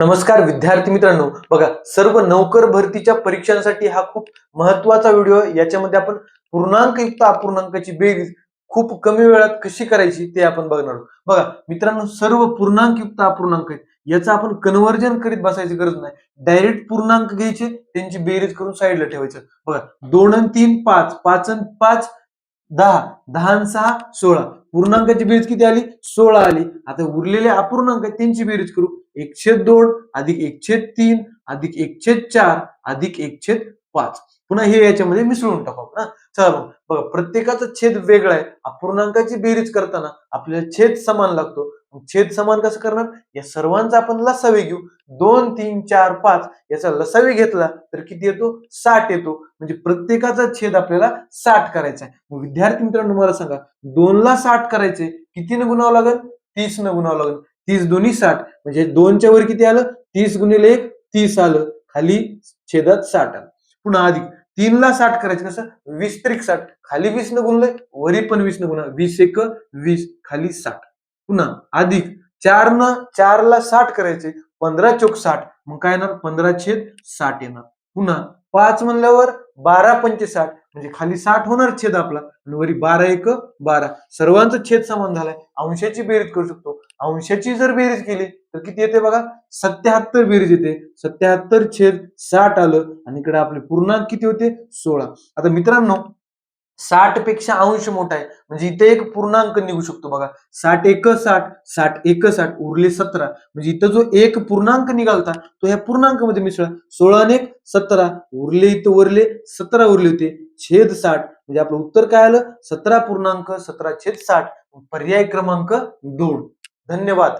नमस्कार विद्यार्थी मित्रांनो, बघा सर्व नोकर भरतीच्या परीक्षांसाठी हा खूप महत्वाचा व्हिडिओ आहे। याच्यामध्ये आपण पूर्णांकयुक्त अपूर्णांकाची बेरीज खूप कमी वेळात कशी करायची ते आपण बघणार आहोत। बघा मित्रांनो, सर्व पूर्णांकयुक्त अपूर्णांक आहेत, याचं आपण कन्वर्जन करीत बसायची गरज नाही। डायरेक्ट पूर्णांक घ्यायचे, त्यांची बेरीज करून साईडला ठेवायचं। बघा 2 आणि 3 5, 5 आणि 5 10, 10 आणि 6 16, पूर्णांकाची बेरीज किती आली? 16 आली। आता उरलेले अपूर्णांक आहेत त्यांची बेरीज करू। 1/2 अधिक 1/3 अधिक 1/4 अधिक 1/5, पुन्हा हे याच्यामध्ये मिसळून टाकू आपण। चला बघा, प्रत्येकाचा छेद वेगळा आहे। अपूर्णांकाची बेरीज करताना आपल्याला छेद समान लागतो। छेद समान कसं करणार? या सर्वांचा आपण लसावी घेऊ। 2 3 4 5 याचा लसावी घेतला तर किती येतो? 60 येतो। म्हणजे प्रत्येकाचा छेद आपल्याला 60 करायचा आहे। मग विद्यार्थी मित्रांनो, मला सांगा, 2 ला 60 करायचे, कितीने गुणावं लागेल? 30 ने गुणावं लागेल। 30 दोन्ही 60, म्हणजे 2 च्या वर किती आलं? 30 गुणिले 1 30 आलं, खाली छेदात 60 आलं। पुन्हा अधिक 3 ला 60 करायचं, कसं? 20 त्रिक 60, खाली 20 ने गुणलंय, वरी पण 20 ने गुणा, 20 1 20, खाली 60। पुन्हा अधिक 4 ला 60 करायचे, 15 चोक 60, मग काय येणार? 15/60 येणार। पुन्हा 5 म्हणल्यावर 12 पंचे 60, म्हणजे खाली 60 होणार छेद आपला, आणि वरी 12 1 12, सर्वांचा छेद समान झालाय। अंशाची बेरीज करू शकतो। अंशाची जर बेरीज केली तर किती येते बघा? 77 बेरीज येते। 77/60 आलं, आणि इकडे आपले पूर्णांक किती होते? 16। आता मित्रांनो, 60 पेक्षा अंश मोठा आहे, म्हणजे इथे एक पूर्णांक निघू शकतो बघा। 60 1 60, 60 1 60, उरले 17, म्हणजे इथं जो एक पूर्णांक निघालता तो ह्या पूर्णांकामध्ये मिसळा। 16 आणि 1 17, उरले इथं उरले 17 उरले होते, छेद 60, म्हणजे आपलं उत्तर काय आलं? 17.17/60, पर्याय क्रमांक 2। धन्यवाद।